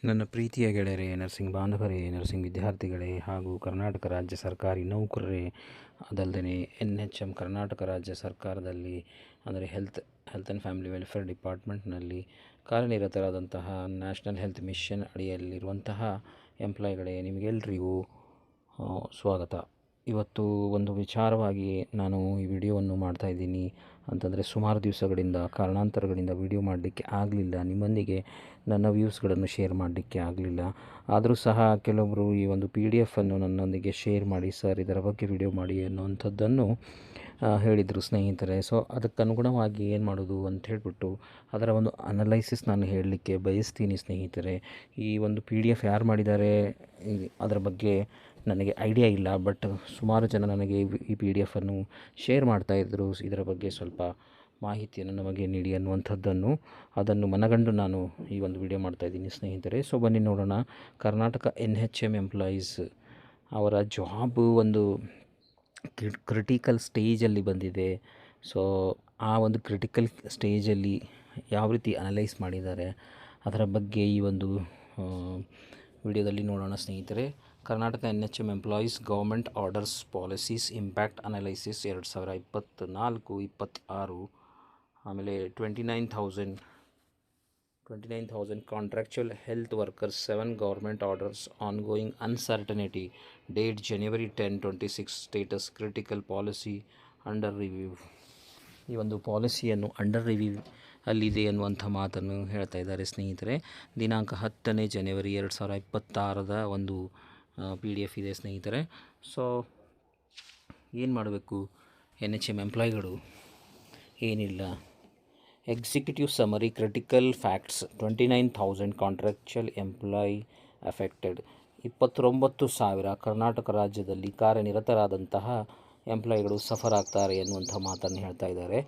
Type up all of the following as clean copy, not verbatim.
ನನ್ನ ಪ್ರೀತಿಯ ಗೆಳೆಯರೇ, ನರ್ಸಿಂಗ್ ಬಾಂಧವರೇ, ನರ್ಸಿಂಗ್ ವಿದ್ಯಾರ್ಥಿಗಳೇ ಹಾಗೂ ಕರ್ನಾಟಕ ರಾಜ್ಯ ಸರ್ಕಾರಿ ನೌಕರರೇ, ಅದಲ್ಲದೆ NHM ಕರ್ನಾಟಕ ರಾಜ್ಯ ಸರ್ಕಾರದಲ್ಲಿ ಅಂದರೆ ಹೆಲ್ತ್ ಆ್ಯಂಡ್ ಫ್ಯಾಮಿಲಿ ವೆಲ್ಫೇರ್ ಡಿಪಾರ್ಟ್ಮೆಂಟ್ನಲ್ಲಿ ಕಾರ್ಯನಿರತರಾದಂತಹ ನ್ಯಾಷನಲ್ ಹೆಲ್ತ್ ಮಿಷನ್ ಅಡಿಯಲ್ಲಿರುವಂತಹ ಎಂಪ್ಲಾಯ್ಗಳೇ, ನಿಮಗೆಲ್ಲರಿಗೂ ಸ್ವಾಗತ. ಇವತ್ತು ಒಂದು ವಿಚಾರವಾಗಿ ನಾನು ಈ ವಿಡಿಯೋವನ್ನು ಮಾಡ್ತಾಯಿದ್ದೀನಿ. ಅಂತಂದರೆ ಸುಮಾರು ದಿವಸಗಳಿಂದ ಕಾರಣಾಂತರಗಳಿಂದ ವಿಡಿಯೋ ಮಾಡಲಿಕ್ಕೆ ಆಗಲಿಲ್ಲ, ನಿಮ್ಮೊಂದಿಗೆ ನನ್ನ ವ್ಯೂಸ್ಗಳನ್ನು ಶೇರ್ ಮಾಡಲಿಕ್ಕೆ ಆಗಲಿಲ್ಲ. ಆದರೂ ಸಹ ಕೆಲವೊಬ್ಬರು ಈ ಒಂದು PDF ಅನ್ನು ನನ್ನೊಂದಿಗೆ ಶೇರ್ ಮಾಡಿ, ಸರ್ ಇದರ ಬಗ್ಗೆ ವಿಡಿಯೋ ಮಾಡಿ ಅನ್ನುವಂಥದ್ದನ್ನು ಹೇಳಿದರು ಸ್ನೇಹಿತರೆ. ಸೊ ಅದಕ್ಕನುಗುಣವಾಗಿ ಏನು ಮಾಡೋದು ಅಂತ ಹೇಳಿಬಿಟ್ಟು ಅದರ ಒಂದು ಅನಲೈಸಿಸ್ ನಾನು ಹೇಳಲಿಕ್ಕೆ ಬಯಸ್ತೀನಿ ಸ್ನೇಹಿತರೆ. ಈ ಒಂದು PDF ಯಾರು ಮಾಡಿದ್ದಾರೆ ಅದರ ಬಗ್ಗೆ ನನಗೆ ಐಡಿಯಾ ಇಲ್ಲ, ಬಟ್ ಸುಮಾರು ಜನ ನನಗೆ ಈ PDF ಅನ್ನು ಶೇರ್ ಮಾಡ್ತಾಯಿದ್ರು. ಇದರ ಬಗ್ಗೆ ಸ್ವಲ್ಪ ಮಾಹಿತಿಯನ್ನು ನಮಗೆ ನೀಡಿ ಅನ್ನುವಂಥದ್ದನ್ನು ಅದನ್ನು ಮನಗಂಡು ನಾನು ಈ ಒಂದು ವಿಡಿಯೋ ಮಾಡ್ತಾಯಿದ್ದೀನಿ ಸ್ನೇಹಿತರೆ. ಸೊ ಬನ್ನಿ ನೋಡೋಣ. ಕರ್ನಾಟಕ NHM ಎಂಪ್ಲಾಯೀಸ್ ಅವರ ಜಾಬು ಒಂದು ಕ್ರಿಟಿಕಲ್ ಸ್ಟೇಜಲ್ಲಿ ಬಂದಿದೆ. ಸೊ ಆ ಒಂದು ಕ್ರಿಟಿಕಲ್ ಸ್ಟೇಜಲ್ಲಿ ಯಾವ ರೀತಿ ಅನಲೈಸ್ ಮಾಡಿದ್ದಾರೆ ಅದರ ಬಗ್ಗೆ ಈ ಒಂದು ವಿಡಿಯೋದಲ್ಲಿ ನೋಡೋಣ ಸ್ನೇಹಿತರೆ. Karnataka NHM employees government orders policies impact analysis 2024-26. ಆಮೇಲೆ 29,000 contractual health workers, 7 government orders, ongoing uncertainty, date January 10, 26, status critical policy under review. ಈ ಒಂದು ಪಾಲಿಸಿಯನ್ನು ಅಂಡರ್ ರಿವ್ಯೂ ಅಲ್ಲಿದೆ ಅನ್ನುವಂಥ ಮಾತನ್ನು ಹೇಳ್ತಾ ಇದ್ದಾರೆ ಸ್ನೇಹಿತರೆ. ದಿನಾಂಕ 10 ಜನವರಿ 2026 ಒಂದು PDF ಇದೆ ಸ್ನೇಹಿತರೆ. ಸೊ ಏನು ಮಾಡಬೇಕು NHM ಎಂಪ್ಲಾಯ್ಗಳು? ಏನಿಲ್ಲ, executive summary critical facts. 29,000 contractual employee affected. 29,000 Karnataka ರಾಜ್ಯದಲ್ಲಿ ಕಾರ್ಯನಿರತರಾದಂತಹ ಎಂಪ್ಲಾಯ್ಗಳು ಸಫರ್ ಆಗ್ತಾರೆ ಎನ್ನುವಂಥ ಮಾತನ್ನು ಹೇಳ್ತಾ ಇದ್ದಾರೆ.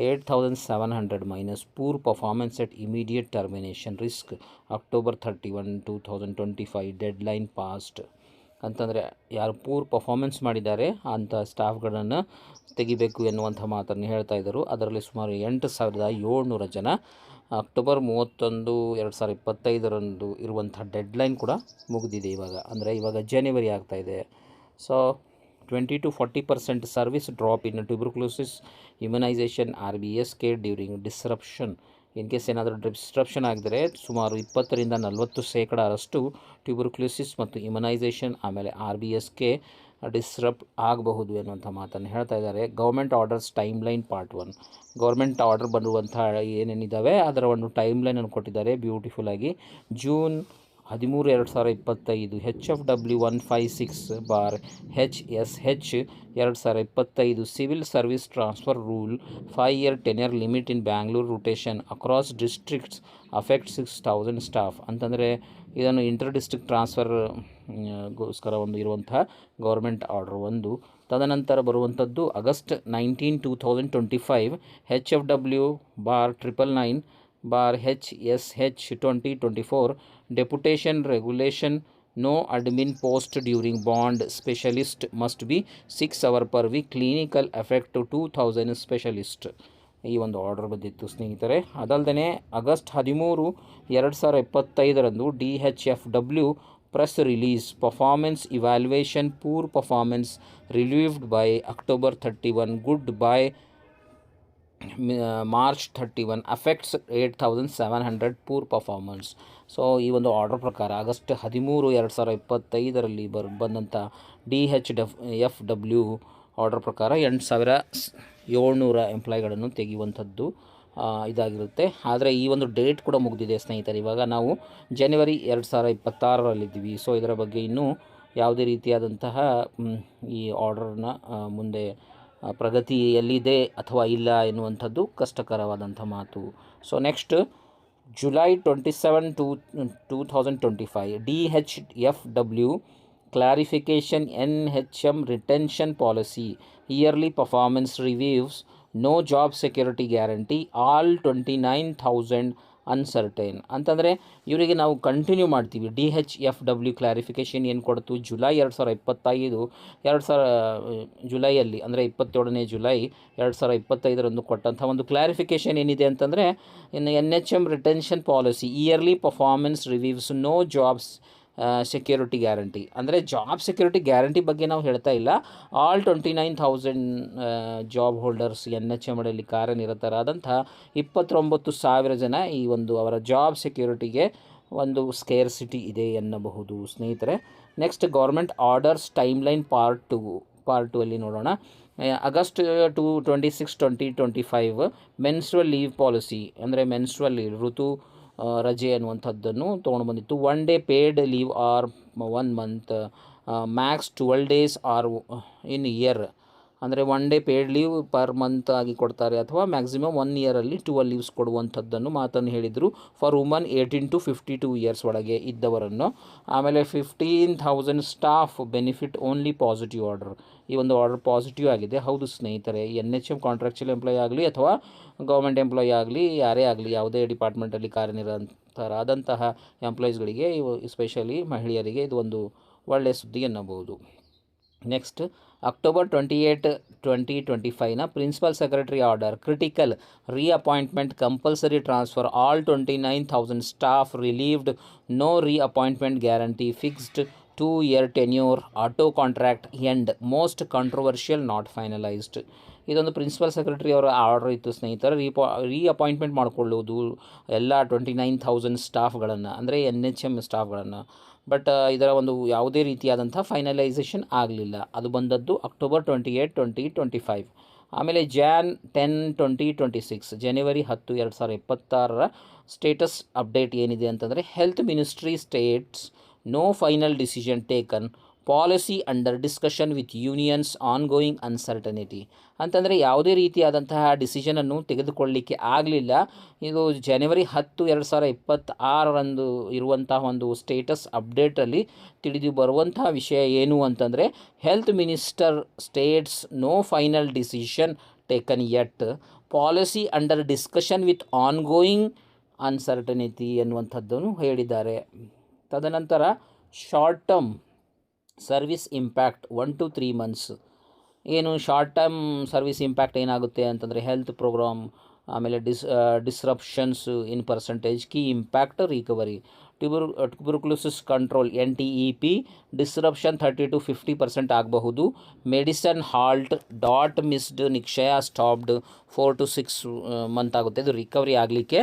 8,700 minus poor performance at immediate termination risk October 31, 2025 deadline past. ಅಂತಂದರೆ ಯಾರು ಪೂರ್ ಪರ್ಫಾರ್ಮೆನ್ಸ್ ಮಾಡಿದ್ದಾರೆ ಅಂಥ ಸ್ಟಾಫ್ಗಳನ್ನು ತೆಗಿಬೇಕು ಎನ್ನುವಂಥ ಮಾತನ್ನು ಹೇಳ್ತಾ ಇದ್ದರು. ಅದರಲ್ಲಿ ಸುಮಾರು 8,700 ಜನ October 31, 2025 ಇರುವಂಥ ಡೆಡ್ಲೈನ್ ಕೂಡ ಮುಗಿದಿದೆ ಇವಾಗ. ಅಂದರೆ ಇವಾಗ ಜನವರಿ ಆಗ್ತಾಯಿದೆ. So 20-40% service drop in tuberculosis immunisation RBSK during disruption. In case ಏನಾದರೂ ಡಿಸ್ರಪ್ಷನ್ ಆಗಿದರೆ ಸುಮಾರು 20-40% ಟ್ಯೂಬರ್ಕ್ಲೋಸಿಸ್ ಮತ್ತು ಇಮ್ಯುನೈಸೇಷನ್ ಆಮೇಲೆ RBSK ಡಿಸ್ರಪ್ಟ್ ಆಗಬಹುದು ಎನ್ನುವಂಥ ಮಾತನ್ನು ಹೇಳ್ತಾ ಇದ್ದಾರೆ. Government orders time line part 1. Government order ಬಂದಿರುವಂಥ ಏನೇನಿದ್ದಾವೆ ಅದರ ಒಂದು ಟೈಮ್ ಲೈನನ್ನು ಕೊಟ್ಟಿದ್ದಾರೆ ಬ್ಯೂಟಿಫುಲ್ ಆಗಿ. June 13, 2025 HFW 156/HSH 2025 civil service transfer rule 5-year tenure limit in Bangalore rotation across districts affect 6,000 staff. ಅಂತಂದರೆ ಇದನ್ನು ಇಂಟರ್ ಡಿಸ್ಟ್ರಿಕ್ಟ್ ಟ್ರಾನ್ಸ್ಫರ್ ಗೋಸ್ಕರ ಒಂದು ಇರುವಂಥ ಗೌರ್ಮೆಂಟ್ ಆರ್ಡರ್ ಒಂದು. ತದನಂತರ ಬರುವಂಥದ್ದು August 19, 2025 HFW/999/HSH 2024 deputation regulation. No admin post during bond specialist must be 6 hours per week. Clinical effect 2,000 specialist. ಈ ಒಂದು ಆರ್ಡರ್ ಬಂದಿತ್ತು ಸ್ನೇಹಿತರೆ. ಅದಲ್ಲದೆ August 13, 2025 DHFW press release. Performance evaluation poor performance relieved by October 31, good bye March 31, affects 8,700 poor performance. So ಈ ಒಂದು order ಪ್ರಕಾರ August 13, 2025 ಬಂದಂಥ DHFW order ಪ್ರಕಾರ 8,700 ಎಂಪ್ಲಾಯ್ಗಳನ್ನು ತೆಗೆಯುವಂಥದ್ದು ಇದಾಗಿರುತ್ತೆ. ಆದರೆ ಈ ಒಂದು ಡೇಟ್ ಕೂಡ ಮುಗಿದಿದೆ ಸ್ನೇಹಿತರೆ. ಇವಾಗ ನಾವು ಜನವರಿ 2026 ಸೊ ಇದರ ಬಗ್ಗೆ ಇನ್ನೂ ಯಾವುದೇ ರೀತಿಯಾದಂತಹ ಈ ಆರ್ಡರ್ನ ಮುಂದೆ ಪ್ರಗತಿಯಲ್ಲಿದೆ ಅಥವಾ ಇಲ್ಲ ಎನ್ನುವಂಥದ್ದು ಕಷ್ಟಕರವಾದಂಥ ಮಾತು. So next July 27, 2025 DHFW clarification. NHM retention policy yearly performance reviews. No job security guarantee. All 29,000 uncertain ಅಂತಂದರೆ ಇವರಿಗೆ ನಾವು ಕಂಟಿನ್ಯೂ ಮಾಡ್ತೀವಿ. DHFW ಕ್ಲಾರಿಫಿಕೇಷನ್ ಏನು ಕೊಡ್ತು ಜುಲೈ 2025 ಜುಲೈಯಲ್ಲಿ ಅಂದರೆ 27ನೇ ಜುಲೈ 2025 ಕೊಟ್ಟಂಥ ಒಂದು ಕ್ಲಾರಿಫಿಕೇಷನ್ ಏನಿದೆ ಅಂತಂದರೆ ಇನ್ನು NHM retention policy yearly performance reviews no jobs security guarantee. ಅಂದರೆ ಜಾಬ್ ಸೆಕ್ಯೂರಿಟಿ ಗ್ಯಾರಂಟಿ ಬಗ್ಗೆ ನಾವು ಹೇಳ್ತಾ ಇಲ್ಲ. ಆಲ್ 29,000 ಜಾಬ್ ಹೋಲ್ಡರ್ಸ್ NHM ಅಡಿಯಲ್ಲಿ ಕಾರ್ಯನಿರತರಾದಂಥ 29,000 ಜನ ಈ ಒಂದು ಅವರ ಜಾಬ್ ಸೆಕ್ಯೂರಿಟಿಗೆ ಒಂದು ಸ್ಕೇರ್ಸಿಟಿ ಇದೆ ಎನ್ನಬಹುದು ಸ್ನೇಹಿತರೆ. Next government orders timeline part two ಅಲ್ಲಿ ನೋಡೋಣ. ಆಗಸ್ಟ್ 26, 2025 ಮೆನ್ಸ್ಟ್ರುವಲ್ ಲೀವ್ ಪಾಲಿಸಿ ಅಂದರೆ ಮೆನ್ಸ್ಟ್ರುವಲ್ ಲೀವ್ ಋತು ರಜೆ ಅನ್ನುವಂಥದ್ದನ್ನು ತೊಗೊಂಡು ಬಂದಿತ್ತು. 1 day paid leave or 1 month, max 12 days or in year. ಅಂದರೆ 1 day paid leave per month ಆಗಿ ಕೊಡ್ತಾರೆ ಅಥವಾ ಮ್ಯಾಕ್ಸಿಮಮ್ 1 year 12 ಲೀವ್ಸ್ ಕೊಡುವಂಥದ್ದನ್ನು ಮಾತನ್ನು ಹೇಳಿದರು ಫಾರ್ ವುಮನ್ 18 to 52 years ಒಳಗೆ ಇದ್ದವರನ್ನು. ಆಮೇಲೆ 15,000 staff benefit only positive order. ಈ ಒಂದು ಆರ್ಡರ್ ಪಾಸಿಟಿವ್ ಆಗಿದೆ. ಹೌದು ಸ್ನೇಹಿತರೆ, NHM ಕಾಂಟ್ರಾಕ್ಚುಯಲ್ ಎಂಪ್ಲಾಯಿ ಆಗಲಿ ಅಥವಾ ಗೌರ್ಮೆಂಟ್ ಎಂಪ್ಲಾಯಿ ಆಗಲಿ ಯಾರೇ ಆಗಲಿ ಯಾವುದೇ ಡಿಪಾರ್ಟ್ಮೆಂಟಲ್ಲಿ ಕಾರ್ಯನಿರತರಾದಂತಹ ಎಂಪ್ಲಾಯೀಸ್ಗಳಿಗೆ ಎಸ್ಪೆಷಲಿ ಮಹಿಳೆಯರಿಗೆ ಇದು ಒಂದು ಒಳ್ಳೆಯ ಸುದ್ದಿ ಎನ್ನಬಹುದು. Next October 28, 2025 principal secretary order critical reappointment compulsory transfer all 29,000 staff relieved no reappointment guarantee fixed 2-year tenure auto contract end most controversial not finalised. ಇದೊಂದು ಪ್ರಿನ್ಸಿಪಲ್ ಸೆಕ್ರೆಟರಿ ಅವರ ಆರ್ಡರ್ ಇತ್ತು ಸ್ನೇಹಿತರೆ. ರೀಅಪಾಯಿಂಟ್ಮೆಂಟ್ ಮಾಡಿಕೊಳ್ಳುವುದು ಎಲ್ಲ 29,000 ಸ್ಟಾಫ್ಗಳನ್ನು ಅಂದರೆ NHM ಸ್ಟಾಫ್ಗಳನ್ನು. ಬಟ್ ಇದರ ಒಂದು ಯಾವುದೇ ರೀತಿಯಾದಂಥ ಫೈನಲೈಸೇಷನ್ ಆಗಲಿಲ್ಲ. ಅದು ಬಂದದ್ದು ಅಕ್ಟೋಬರ್ 28, 2025. ಆಮೇಲೆ Jan 10, 2026 ಜನವರಿ 10, 2026 ಸ್ಟೇಟಸ್ ಅಪ್ಡೇಟ್ ಏನಿದೆ ಅಂತಂದರೆ health ministry states no final decision taken policy under discussion with unions ongoing uncertainty. ಅಂತಂದರೆ ಯಾವುದೇ ರೀತಿಯಾದಂತಹ ಡಿಸಿಷನನ್ನು ತೆಗೆದುಕೊಳ್ಳಲಿಕ್ಕೆ ಆಗಲಿಲ್ಲ. ಇದು ಜನವರಿ 10, 2026 ಇರುವಂತಹ ಒಂದು ಸ್ಟೇಟಸ್ ಅಪ್ಡೇಟಲ್ಲಿ ತಿಳಿದು ಬರುವಂತಹ ವಿಷಯ ಏನು ಅಂತಂದರೆ health minister states no final decision taken yet policy under discussion with ongoing uncertainty ಎನ್ನುವಂಥದ್ದನ್ನು ಹೇಳಿದ್ದಾರೆ. ತದನಂತರ short term service impact 1 to 3 months. ಏನು ಶಾರ್ಟ್ ಟರ್ಮ್ ಸರ್ವಿಸ್ ಇಂಪ್ಯಾಕ್ಟ್ ಏನಾಗುತ್ತೆ ಅಂತಂದರೆ ಹೆಲ್ತ್ ಪ್ರೋಗ್ರಾಮ್, ಆಮೇಲೆ disruptions in percentage, key impact recovery, tuberculosis control NTEP disruption 30 to 50% ಆಗಬಹುದು. Medicine halt DOT missed Nikshay stopped 4 to 6 months ಆಗುತ್ತೆ ಇದು ರಿಕವರಿ ಆಗಲಿಕ್ಕೆ.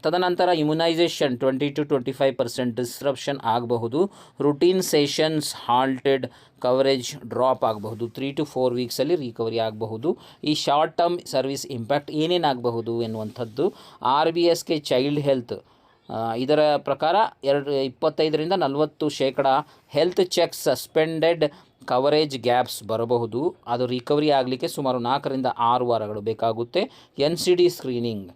ತದನಂತರ immunisation 20 to 25% disruption ಆಗಬಹುದು. Routine sessions halted, coverage drop ಆಗಬಹುದು. 3 to 4 weeks ರಿಕವರಿ ಆಗಬಹುದು. ಈ ಶಾರ್ಟ್ ಟರ್ಮ್ ಸರ್ವಿಸ್ ಇಂಪ್ಯಾಕ್ಟ್ ಏನೇನಾಗಬಹುದು ಎನ್ನುವಂಥದ್ದು RBSK ಚೈಲ್ಡ್ ಹೆಲ್ತ್ ಇದರ ಪ್ರಕಾರ 25% 40% health check suspended coverage gaps ಬರಬಹುದು. ಅದು ರಿಕವರಿ ಆಗಲಿಕ್ಕೆ ಸುಮಾರು 4 to 6 ವಾರಗಳು ಬೇಕಾಗುತ್ತೆ. NCD screening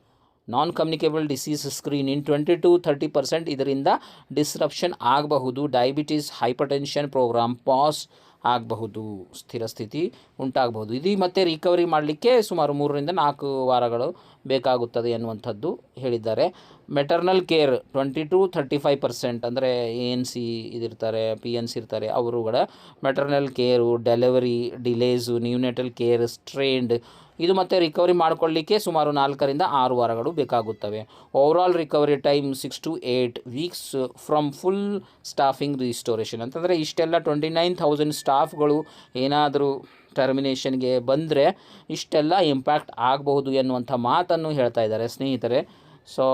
non communicable disease screening 20 to 30% ಇದರಿಂದ ಡಿಸ್ರಪ್ಷನ್ ಆಗಬಹುದು. ಡಯಾಬಿಟೀಸ್ ಹೈಪರ್ಟೆನ್ಷನ್ ಪ್ರೋಗ್ರಾಮ್ ಪಾಸ್ ಆಗಬಹುದು, ಸ್ಥಿರ ಸ್ಥಿತಿ ಉಂಟಾಗಬಹುದು. ಇದು ಮತ್ತೆ ರಿಕವರಿ ಮಾಡಲಿಕ್ಕೆ ಸುಮಾರು 3 to 4 ವಾರಗಳು ಬೇಕಾಗುತ್ತದೆ ಎನ್ನುವಂಥದ್ದು ಹೇಳಿದ್ದಾರೆ. ಮೆಟರ್ನಲ್ ಕೇರ್ 20 to 35% ಅಂದರೆ ANC ಇದಿರ್ತಾರೆ, PNC ಇರ್ತಾರೆ, ಅವರುಗಳ maternal care, delivery delays, neonatal care strained ಇದು ಮತ್ತೆ ರಿಕವರಿ ಮಾಡಿಕೊಳ್ಳಿಕ್ಕೆ ಸುಮಾರು 4 to 6 ವಾರಗಳು ಬೇಕಾಗುತ್ತವೆ. Overall recovery time 6 to 8 weeks from full staffing restoration. ಅಂತಂದರೆ ಇಷ್ಟೆಲ್ಲ 29,000 ಸ್ಟಾಫ್ಗಳು ಏನಾದರೂ ಟರ್ಮಿನೇಷನ್ಗೆ ಬಂದರೆ ಇಷ್ಟೆಲ್ಲ ಇಂಪ್ಯಾಕ್ಟ್ ಆಗಬಹುದು ಎನ್ನುವಂಥ ಮಾತನ್ನು ಹೇಳ್ತಾ ಇದ್ದಾರೆ ಸ್ನೇಹಿತರೆ. So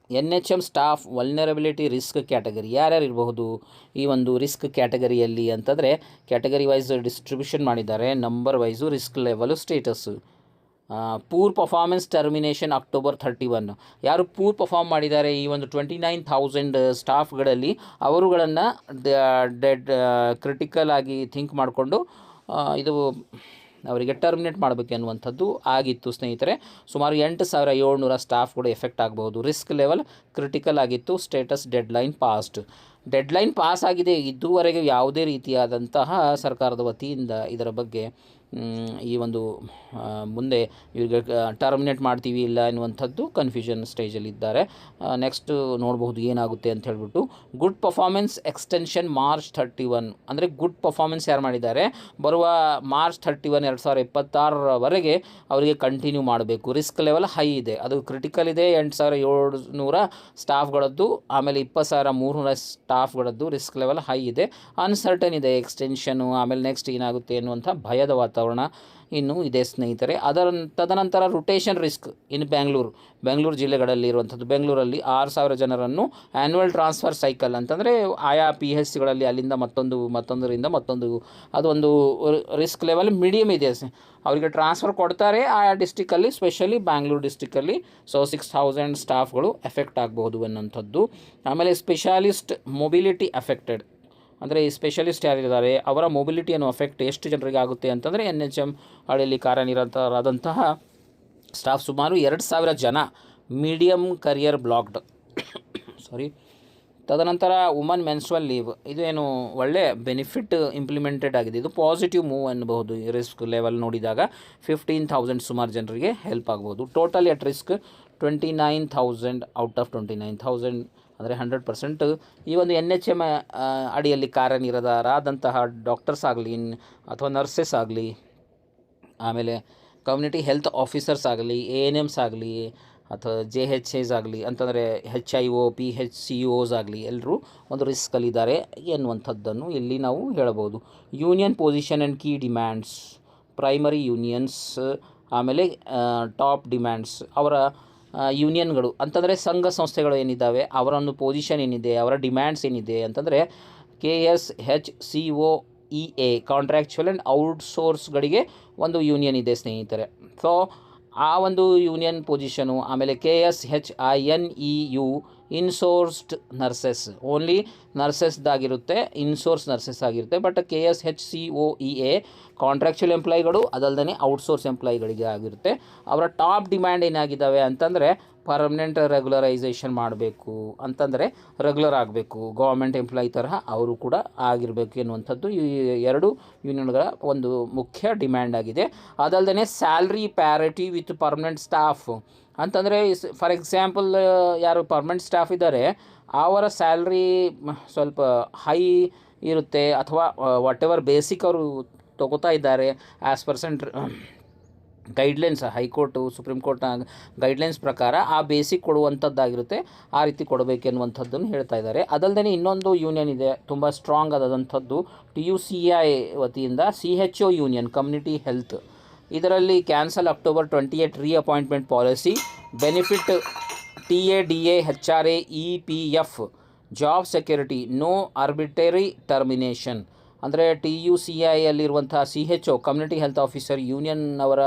NHM staff vulnerability risk category ಯಾರ್ಯಾರು ಇರಬಹುದು ಈ ಒಂದು ರಿಸ್ಕ್ ಕ್ಯಾಟಗರಿಯಲ್ಲಿ ಅಂತಂದರೆ ಕ್ಯಾಟಗರಿ ವೈಸ್ ಡಿಸ್ಟ್ರಿಬ್ಯೂಷನ್ ಮಾಡಿದ್ದಾರೆ. Number wise risk level status. Poor performance termination October 31 ಯಾರು ಪೂರ್ ಪರ್ಫಾರ್ಮ್ ಮಾಡಿದ್ದಾರೆ ಈ ಒಂದು 29,000 ಸ್ಟಾಫ್ಗಳಲ್ಲಿ ಅವರುಗಳನ್ನು ಕ್ರಿಟಿಕಲ್ ಆಗಿ ಥಿಂಕ್ ಮಾಡಿಕೊಂಡು ಇದು ಅವರಿಗೆ ಟರ್ಮಿನೇಟ್ ಮಾಡಬೇಕು ಅನ್ನುವಂಥದ್ದು ಆಗಿತ್ತು ಸ್ನೇಹಿತರೆ. ಸುಮಾರು 8,700 ಸ್ಟಾಫ್ಗಳು ಎಫೆಕ್ಟ್ ಆಗಬಹುದು. ರಿಸ್ಕ್ ಲೆವೆಲ್ ಕ್ರಿಟಿಕಲ್ ಆಗಿತ್ತು. ಸ್ಟೇಟಸ್ ಡೆಡ್ಲೈನ್ ಪಾಸ್ ಆಗಿದೆ. ಇದುವರೆಗೆ ಯಾವುದೇ ರೀತಿಯಾದಂತಹ ಸರ್ಕಾರದ ವತಿಯಿಂದ ಇದರ ಬಗ್ಗೆ ಈ ಒಂದು ಮುಂದೆ ಇವ್ರಿಗೆ ಟರ್ಮಿನೇಟ್ ಮಾಡ್ತೀವಿ ಇಲ್ಲ ಎನ್ನುವಂಥದ್ದು ಕನ್ಫ್ಯೂಷನ್ ಸ್ಟೇಜಲ್ಲಿದ್ದಾರೆ. ನೆಕ್ಸ್ಟ್ ನೋಡಬಹುದು ಏನಾಗುತ್ತೆ ಅಂತ ಹೇಳ್ಬಿಟ್ಟು. ಗುಡ್ ಪರ್ಫಾರ್ಮೆನ್ಸ್ ಎಕ್ಸ್ಟೆನ್ಷನ್ ಮಾರ್ಚ್ 31 ಅಂದರೆ ಗುಡ್ ಪರ್ಫಾರ್ಮೆನ್ಸ್ ಯಾರು ಮಾಡಿದ್ದಾರೆ ಬರುವ ಮಾರ್ಚ್ 31, 2026 ಅವರಿಗೆ ಕಂಟಿನ್ಯೂ ಮಾಡಬೇಕು. ರಿಸ್ಕ್ ಲೆವೆಲ್ ಹೈ ಇದೆ, ಅದು ಕ್ರಿಟಿಕಲ್ ಇದೆ. 8700 ಸ್ಟಾಫ್ಗಳದ್ದು, ಆಮೇಲೆ 20,300 ಸ್ಟಾಫ್ಗಳದ್ದು ರಿಸ್ಕ್ ಲೆವೆಲ್ ಹೈ ಇದೆ. ಅನ್ಸರ್ಟನ್ ಇದೆ ಎಕ್ಸ್ಟೆನ್ಷನು, ಆಮೇಲೆ ನೆಕ್ಸ್ಟ್ ಏನಾಗುತ್ತೆ ಎನ್ನುವಂಥ ಭಯದ ವಾತಾವರಣ ಇನ್ನೂ ಇದೆ ಸ್ನೇಹಿತರೆ. ತದನಂತರ ರೊಟೇಷನ್ ರಿಸ್ಕ್ ಇನ್ ಬೆಂಗಳೂರು ಜಿಲ್ಲೆಗಳಲ್ಲಿ ಇರುವಂಥದ್ದು. ಬೆಂಗಳೂರಲ್ಲಿ 6,000 ಜನರನ್ನು ಆ್ಯನ್ಯುವಲ್ ಟ್ರಾನ್ಸ್ಫರ್ ಸೈಕಲ್ ಅಂತಂದರೆ ಆಯಾ PHCಗಳಲ್ಲಿ ಅಲ್ಲಿಂದ ಮತ್ತೊಂದರಿಂದ ಮತ್ತೊಂದು, ಅದೊಂದು ರಿಸ್ಕ್ ಲೆವೆಲ್ ಮೀಡಿಯಮ್ ಇದೆ. ಅವರಿಗೆ ಟ್ರಾನ್ಸ್ಫರ್ ಕೊಡ್ತಾರೆ ಆಯಾ ಡಿಸ್ಟಿಕಲ್ಲಿ, ಸ್ಪೆಷಲಿ ಬ್ಯಾಂಗ್ಳೂರು ಡಿಸ್ಟಿಕಲ್ಲಿ. ಸೊ 6,000 ಸ್ಟಾಫ್ಗಳು ಎಫೆಕ್ಟ್ ಆಗ್ಬೋದು ಅನ್ನೋಂಥದ್ದು. ಆಮೇಲೆ ಸ್ಪೆಷಾಲಿಸ್ಟ್ ಮೊಬಿಲಿಟಿ ಅಫೆಕ್ಟೆಡ್ ಅಂದರೆ ಈ ಸ್ಪೆಷಲಿಸ್ಟ್ ಯಾರಿದ್ದಾರೆ ಅವರ ಮೊಬಿಲಿಟಿಯನ್ನು ಅಫೆಕ್ಟ್ ಎಷ್ಟು ಜನರಿಗೆ ಆಗುತ್ತೆ ಅಂತಂದರೆ NHM ಅಡಿಯಲ್ಲಿ ಕಾರ್ಯನಿರತರಾದಂತಹ ಸ್ಟಾಫ್ ಸುಮಾರು 2,000 ಜನ ಮೀಡಿಯಮ್ ಕರಿಯರ್ ಬ್ಲಾಕ್ಡ್. ತದನಂತರ ವುಮನ್ ಮೆನ್ಸ್ಟ್ರುವಲ್ ಲೀವ್, ಇದು ಏನು ಒಳ್ಳೆ ಬೆನಿಫಿಟ್ ಇಂಪ್ಲಿಮೆಂಟೆಡ್ ಆಗಿದೆ. ಇದು ಪಾಸಿಟಿವ್ ಮೂವ್ ಅನ್ನಬಹುದು. ರಿಸ್ಕ್ ಲೆವೆಲ್ ನೋಡಿದಾಗ 15,000 ಸುಮಾರು ಜನರಿಗೆ ಹೆಲ್ಪ್ ಆಗ್ಬೋದು. Totally at risk 29,000 out of 29,000 ಅಂದರೆ 100%. ಈ ಒಂದು NHM ಅಡಿಯಲ್ಲಿ ಕಾರ್ಯನಿರತರಾದಂತಹ ಡಾಕ್ಟರ್ಸ್ ಆಗಲಿ ಅಥವಾ ನರ್ಸಸ್ ಆಗಲಿ, ಆಮೇಲೆ ಕಮ್ಯುನಿಟಿ ಹೆಲ್ತ್ ಆಫೀಸರ್ಸ್ ಆಗಲಿ, ANMs ಆಗಲಿ ಅಥವಾ JHAs ಆಗಲಿ, ಅಂತಂದರೆ HIO PHCOs ಆಗಲಿ, ಎಲ್ಲರೂ ಒಂದು ರಿಸ್ಕಲ್ಲಿದ್ದಾರೆ ಎನ್ನುವಂಥದ್ದನ್ನು ಇಲ್ಲಿ ನಾವು ಹೇಳಬಹುದು. Union position and key demands, primary unions, ಆಮೇಲೆ ಟಾಪ್ ಡಿಮ್ಯಾಂಡ್ಸ್, ಅವರ ಯೂನಿಯನ್ಗಳು ಅಂತಂದರೆ ಸಂಘ ಸಂಸ್ಥೆಗಳು ಏನಿದ್ದಾವೆ ಅವರ ಒಂದು ಪೊಸಿಷನ್ ಏನಿದೆ, ಅವರ ಡಿಮ್ಯಾಂಡ್ಸ್ ಏನಿದೆ ಅಂತಂದರೆ KSHCOEA ಕಾಂಟ್ರಾಕ್ಚುವಲ್ ಆ್ಯಂಡ್ ಔಟ್ಸೋರ್ಸ್ಗಳಿಗೆ ಒಂದು ಯೂನಿಯನ್ ಇದೆ ಸ್ನೇಹಿತರೆ. ಸೊ ಆ ಒಂದು ಯೂನಿಯನ್ ಪೊಸಿಷನು. ಆಮೇಲೆ KSHINEU ಇನ್ಸೋರ್ಸ್ಡ್ ನರ್ಸಸ್, ಓನ್ಲಿ ನರ್ಸಸ್ದಾಗಿರುತ್ತೆ, ಇನ್ಸೋರ್ಸ್ ನರ್ಸಸ್ ಆಗಿರುತ್ತೆ. ಬಟ್ KSHCOEA ಕಾಂಟ್ರಾಕ್ಚುಯಲ್ ಎಂಪ್ಲಾಯಿಗಳು, ಅದಲ್ಲದೆ ಔಟ್ಸೋರ್ಸ್ ಎಂಪ್ಲಾಯಿಗಳಿಗೆ ಆಗಿರುತ್ತೆ. ಅವರ ಟಾಪ್ ಡಿಮ್ಯಾಂಡ್ ಏನಾಗಿದ್ದಾವೆ ಅಂತಂದರೆ ಪರ್ಮನೆಂಟ್ ರೆಗ್ಯುಲರೈಸೇಷನ್ ಮಾಡಬೇಕು, ಅಂತಂದರೆ ರೆಗ್ಯುಲರ್ ಆಗಬೇಕು, ಗೌರ್ಮೆಂಟ್ ಎಂಪ್ಲಾಯಿ ತರಹ ಅವರು ಕೂಡ ಆಗಿರಬೇಕು ಎನ್ನುವಂಥದ್ದು ಈ ಎರಡು ಯೂನಿಯನ್ಗಳ ಒಂದು ಮುಖ್ಯ ಡಿಮ್ಯಾಂಡ್ ಆಗಿದೆ. ಅದಲ್ಲದೆ salary parity with permanent staff ಅಂತಂದರೆ ಫಾರ್ ಎಕ್ಸಾಂಪಲ್ ಯಾರು ಪರ್ಮನೆಂಟ್ ಸ್ಟಾಫ್ ಇದ್ದಾರೆ ಅವರ ಸ್ಯಾಲ್ರಿ ಸ್ವಲ್ಪ ಹೈ ಇರುತ್ತೆ, ಅಥವಾ ವಾಟ್ ಎವರ್ ಬೇಸಿಕ್ ಅವರು ತೊಗೋತಾ ಇದ್ದಾರೆ as percent guidelines, high court supreme ಕೋರ್ಟ್ನ ಗೈಡ್ಲೈನ್ಸ್ ಪ್ರಕಾರ ಆ ಬೇಸಿಕ್ ಕೊಡುವಂಥದ್ದಾಗಿರುತ್ತೆ, ಆ ರೀತಿ ಕೊಡಬೇಕೆನ್ನುವಂಥದ್ದನ್ನು ಹೇಳ್ತಾ ಇದ್ದಾರೆ. ಅದಲ್ಲದೆ ಇನ್ನೊಂದು ಯೂನಿಯನ್ ಇದೆ ತುಂಬ ಸ್ಟ್ರಾಂಗ್ ಆದಂಥದ್ದು, TUCI ವತಿಯಿಂದ CHO ಯೂನಿಯನ್ ಕಮ್ಯುನಿಟಿ ಹೆಲ್ತ್. ಇದರಲ್ಲಿ cancel October 28 reappointment policy, benefit TADA HRA EPF, job security, no arbitrary termination. ಅಂದರೆ TUCIಯಲ್ಲಿರುವಂಥ CHO community health officer union ಅವರ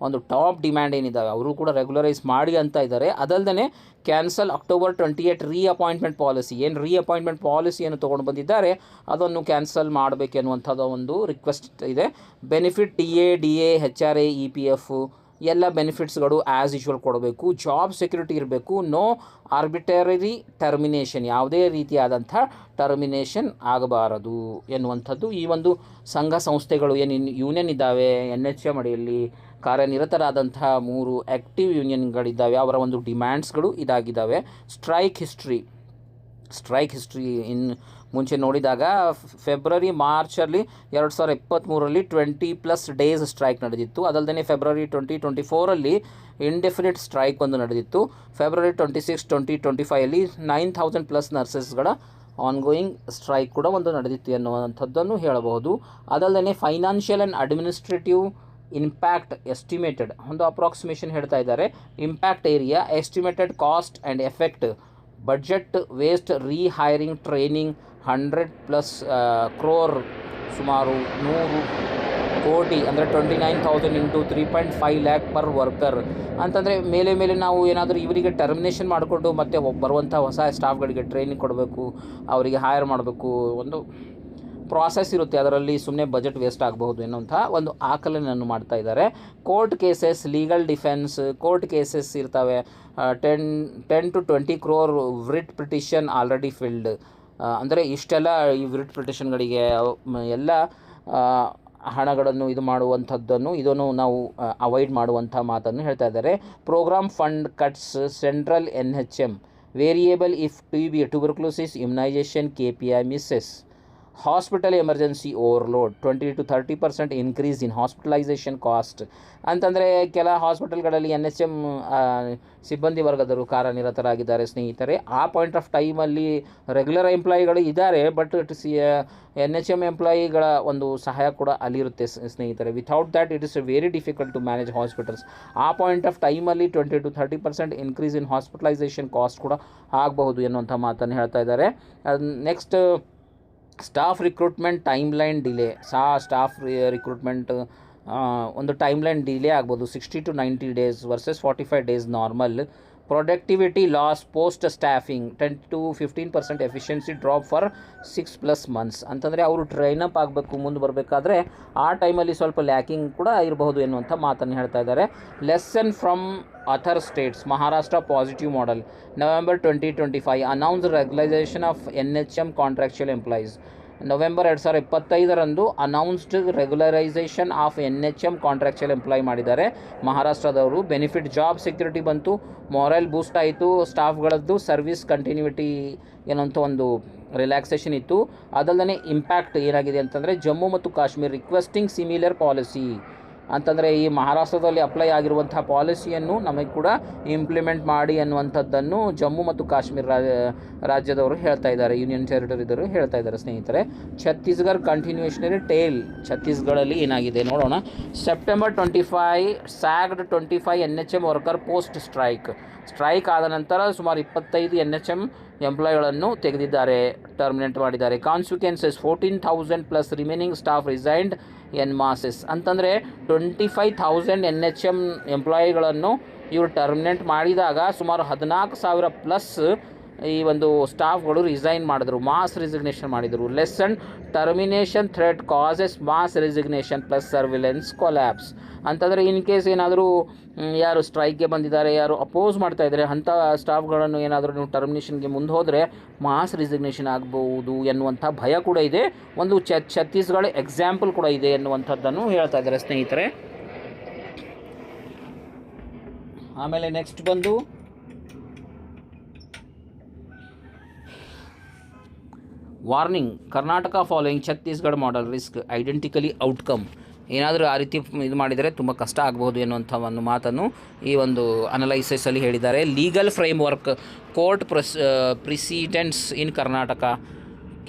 ಒಂದು ಟಾಪ್ ಡಿಮ್ಯಾಂಡ್ ಏನಿದ್ದಾವೆ ಅವರು ಕೂಡ ರೆಗ್ಯುಲರೈಸ್ ಮಾಡಿ ಅಂತ ಇದ್ದಾರೆ. ಅದಲ್ಲದೆ ಕ್ಯಾನ್ಸಲ್ October 28 ರೀಅಪಾಯಿಂಟ್ಮೆಂಟ್ ಪಾಲಿಸಿ, ಏನು ರೀಅಪಾಯಿಂಟ್ಮೆಂಟ್ ಪಾಲಿಸಿಯನ್ನು ತೊಗೊಂಡು ಬಂದಿದ್ದಾರೆ ಅದನ್ನು ಕ್ಯಾನ್ಸಲ್ ಮಾಡಬೇಕೆನ್ನುವಂಥದ್ದು ಒಂದು ರಿಕ್ವೆಸ್ಟ್ ಇದೆ. ಬೆನಿಫಿಟ್ TADA HRA EPF ಎಲ್ಲ ಬೆನಿಫಿಟ್ಸ್ಗಳು ಆ್ಯಸ್ ಯೂಶ್ವಲ್ ಕೊಡಬೇಕು, ಜಾಬ್ ಸೆಕ್ಯೂರಿಟಿ ಇರಬೇಕು, ನೋ ಆರ್ಬಿಟರಿ ಟರ್ಮಿನೇಷನ್, ಯಾವುದೇ ರೀತಿಯಾದಂಥ ಟರ್ಮಿನೇಷನ್ ಆಗಬಾರದು ಎನ್ನುವಂಥದ್ದು ಈ ಒಂದು ಸಂಘ ಸಂಸ್ಥೆಗಳು ಏನು ಯೂನಿಯನ್ ಇದ್ದಾವೆ NHM ಅಡಿಯಲ್ಲಿ ಕಾರ್ಯನಿರತರಾದಂಥ 3 ಆ್ಯಕ್ಟಿವ್ ಯೂನಿಯನ್ಗಳಿದ್ದಾವೆ ಅವರ ಒಂದು ಡಿಮ್ಯಾಂಡ್ಸ್ಗಳು ಇದಾಗಿದ್ದಾವೆ. ಸ್ಟ್ರೈಕ್ ಹಿಸ್ಟ್ರಿ ಮುಂಚೆ ನೋಡಿದಾಗ ಫೆಬ್ರವರಿ ಮಾರ್ಚಲ್ಲಿ 2023ರಲ್ಲಿ 20+ ಡೇಸ್ ಸ್ಟ್ರೈಕ್ ನಡೆದಿತ್ತು. ಅದಲ್ಲದೆ ಫೆಬ್ರವರಿ 2024ರಲ್ಲಿ ಇಂಡೆಫಿನಿಟ್ ಸ್ಟ್ರೈಕ್ ಒಂದು ನಡೆದಿತ್ತು. ಫೆಬ್ರವರಿ 26, 2025ಲ್ಲಿ 9,000+ ನರ್ಸಸ್ಗಳ ಆನ್ಗೋಯಿಂಗ್ ಸ್ಟ್ರೈಕ್ ಕೂಡ ಒಂದು ನಡೆದಿತ್ತು ಎನ್ನುವಂಥದ್ದನ್ನು ಹೇಳಬಹುದು. ಅದಲ್ಲದೆ financial and administrative impact estimated ಒಂದು ಅಪ್ರಾಕ್ಸಿಮೇಷನ್ ಹೇಳ್ತಾ ಇದ್ದಾರೆ. Impact area, estimated cost and effect, budget waste, rehiring, training, 100+ crore, ಸುಮಾರು 100 ಕೋಟಿ ಅಂದರೆ 29,000 ಇಂಟು 3.5 lakh ಪರ್ ವರ್ಕರ್ ಅಂತಂದರೆ ಮೇಲೆ ನಾವು ಏನಾದರೂ ಇವರಿಗೆ ಟರ್ಮಿನೇಷನ್ ಮಾಡಿಕೊಂಡು ಮತ್ತೆ ಬರುವಂಥ ಹೊಸ ಸ್ಟಾಫ್ಗಳಿಗೆ ಟ್ರೈನಿಂಗ್ ಕೊಡಬೇಕು, ಅವರಿಗೆ ಹೈರ್ ಮಾಡಬೇಕು, ಒಂದು ಪ್ರಾಸೆಸ್ ಇರುತ್ತೆ, ಅದರಲ್ಲಿ ಸುಮ್ಮನೆ ಬಜೆಟ್ ವೇಸ್ಟ್ ಆಗಬಹುದು ಎನ್ನುವಂಥ ಒಂದು ಆಕಲನೆಯನ್ನು ಮಾಡ್ತಾ ಇದ್ದಾರೆ. Court cases, legal defence, court cases ಇರ್ತವೆ. 10 to 20 crore writ petition already filed. ಅಂದರೆ ಇಷ್ಟೆಲ್ಲ ಈ ವ್ರಿಟ್ ಪಿಟಿಷನ್ಗಳಿಗೆ ಎಲ್ಲ ಹಣಗಳನ್ನು ಇದು ಮಾಡುವಂಥದ್ದನ್ನು ಇದನ್ನು ನಾವು ಅವಾಯ್ಡ್ ಮಾಡುವಂಥ ಮಾತನ್ನು ಹೇಳ್ತಾ ಇದ್ದಾರೆ. Programme fund cuts central NHM variable if tuberculosis immunisation KPI misses. Hospital emergency overload 20 to 30% increase in hospitalisation cost. ಅಂತಂದರೆ ಕೆಲ ಹಾಸ್ಪಿಟಲ್ಗಳಲ್ಲಿ NHM ಸಿಬ್ಬಂದಿ ವರ್ಗದರು ಕಾರ್ಯನಿರತರಾಗಿದ್ದಾರೆ ಸ್ನೇಹಿತರೆ. ಆ ಪಾಯಿಂಟ್ ಆಫ್ ಟೈಮಲ್ಲಿ ರೆಗ್ಯುಲರ್ ಎಂಪ್ಲಾಯಿಗಳು ಇದ್ದಾರೆ, ಬಟ್ NHM ಎಂಪ್ಲಾಯಿಗಳ ಒಂದು ಸಹಾಯ ಕೂಡ ಅಲ್ಲಿರುತ್ತೆ ಸ್ನೇಹಿತರೆ. Without that it is very difficult to manage hospitals. ಆ ಪಾಯಿಂಟ್ ಆಫ್ ಟೈಮಲ್ಲಿ 20 to 30% increase in hospitalisation cost ಕೂಡ ಆಗಬಹುದು ಎನ್ನುವಂಥ ಮಾತನ್ನು ಹೇಳ್ತಾ ಇದ್ದಾರೆ. Next staff recruitment timeline delay. Staff recruitment ಒಂದು ಟೈಮ್ಲೈನ್ ಡಿಲೇ ಆಗ್ಬೋದು, 60 to 90 days versus 45 days normal. Productivity loss post staffing 10 to 15% efficiency drop for 6+ months. ಅಂತಂದರೆ ಅವರು ಟ್ರೈನಪ್ ಆಗಬೇಕು ಮುಂದೆ ಬರಬೇಕಾದ್ರೆ ಆ ಟೈಮಲ್ಲಿ ಸ್ವಲ್ಪ ಲ್ಯಾಕಿಂಗ್ ಕೂಡ ಇರಬಹುದು ಎನ್ನುವಂಥ ಮಾತನ್ನು ಹೇಳ್ತಾ ಇದ್ದಾರೆ. Lesson from other states. Maharashtra positive model. November 2025 announce regularisation of NHM contractual employees. November 2025 announced regularisation of NHM contractual employee ಮಾಡಿದ್ದಾರೆ ಮಹಾರಾಷ್ಟ್ರದವರು. ಬೆನಿಫಿಟ್ ಜಾಬ್ ಸೆಕ್ಯೂರಿಟಿ ಬಂತು, ಮಾರಲ್ ಬೂಸ್ಟ್ ಆಯಿತು, ಸ್ಟಾಫ್ಗಳದ್ದು ಸರ್ವಿಸ್ ಕಂಟಿನ್ಯೂಟಿ ಏನಂತ ಒಂದು ರಿಲ್ಯಾಕ್ಸೇಷನ್ ಇತ್ತು. ಅದಲ್ಲದೆ ಇಂಪ್ಯಾಕ್ಟ್ ಏನಾಗಿದೆ ಅಂತಂದರೆ ಜಮ್ಮು ಮತ್ತು ಕಾಶ್ಮೀರ್ ರಿಕ್ವೆಸ್ಟಿಂಗ್ ಸಿಮಿಲರ್ ಪಾಲಿಸಿ. ಅಂತಂದರೆ ಈ ಮಹಾರಾಷ್ಟ್ರದಲ್ಲಿ ಅಪ್ಲೈ ಆಗಿರುವಂಥ ಪಾಲಿಸಿಯನ್ನು ನಮಗೆ ಕೂಡ ಇಂಪ್ಲಿಮೆಂಟ್ ಮಾಡಿ ಅನ್ನುವಂಥದ್ದನ್ನು ಜಮ್ಮು ಮತ್ತು ಕಾಶ್ಮೀರ ರಾಜ್ಯದವರು ಹೇಳ್ತಾ ಇದ್ದಾರೆ, ಯೂನಿಯನ್ ಟೆರಿಟರಿದವರು ಹೇಳ್ತಾ ಇದ್ದಾರೆ ಸ್ನೇಹಿತರೆ. ಛತ್ತೀಸ್ಗಢ ಕಂಟಿನ್ಯೂಷನರಿ ಟೇಲ್. ಛತ್ತೀಸ್ಗಢಲ್ಲಿ ಏನಾಗಿದೆ ನೋಡೋಣ. September 25 sacked 25 NHM worker post strike ಆದ ನಂತರ ಸುಮಾರು 25 NHM ಎಂಪ್ಲಾಯಿಗಳನ್ನು ತೆಗೆದಿದ್ದಾರೆ, ಟರ್ಮಿನೇಟ್ ಮಾಡಿದ್ದಾರೆ. Consequences 14,000+ remaining staff resigned en masse. ಅಂತಂದರೆ 25,000 NHM ಎಂಪ್ಲಾಯಿಗಳನ್ನು ಇವರು ಟರ್ಮಿನೇಟ್ ಮಾಡಿದಾಗ ಸುಮಾರು 14,000+ ಈ ಒಂದು ಸ್ಟಾಫ್ಗಳು ರಿಸೈನ್ ಮಾಡಿದ್ರು, ಮಾಸ್ ರಿಸಿಗ್ನೇಷನ್ ಮಾಡಿದರು. Lesson termination threat causes mass resignation plus surveillance collapse. ಅಂತಂದರೆ ಇನ್ ಕೇಸ್ ಏನಾದರೂ ಯಾರು ಸ್ಟ್ರೈಕ್ಗೆ ಬಂದಿದ್ದಾರೆ, ಯಾರು ಅಪೋಸ್ ಮಾಡ್ತಾ ಇದ್ದಾರೆ, ಅಂಥ ಸ್ಟಾಫ್ಗಳನ್ನು ಏನಾದರೂ ನೀವು ಟರ್ಮಿನೇಷನ್ಗೆ ಮುಂದೆ ಹೋದರೆ ಮಾಸ್ ರಿಸಿಗ್ನೇಷನ್ ಆಗ್ಬೋದು ಎನ್ನುವಂಥ ಭಯ ಕೂಡ ಇದೆ. ಒಂದು ಛತ್ತೀಸ್ಗಢ ಎಕ್ಸಾಂಪಲ್ ಕೂಡ ಇದೆ ಎನ್ನುವಂಥದ್ದನ್ನು ಹೇಳ್ತಾ ಇದ್ದಾರೆ ಸ್ನೇಹಿತರೆ. ಆಮೇಲೆ ನೆಕ್ಸ್ಟ್ ಬಂದು warning. Karnataka following Chhattisgarh model risk identically outcome. ಏನಾದರೂ ಆ ರೀತಿ ಇದು ಮಾಡಿದರೆ ತುಂಬ ಕಷ್ಟ ಆಗಬಹುದು ಎನ್ನುವಂಥ ಒಂದು ಮಾತನ್ನು ಈ ಒಂದು ಅನಲೈಸಿಸಲ್ಲಿ ಹೇಳಿದ್ದಾರೆ. Legal framework court precedents in Karnataka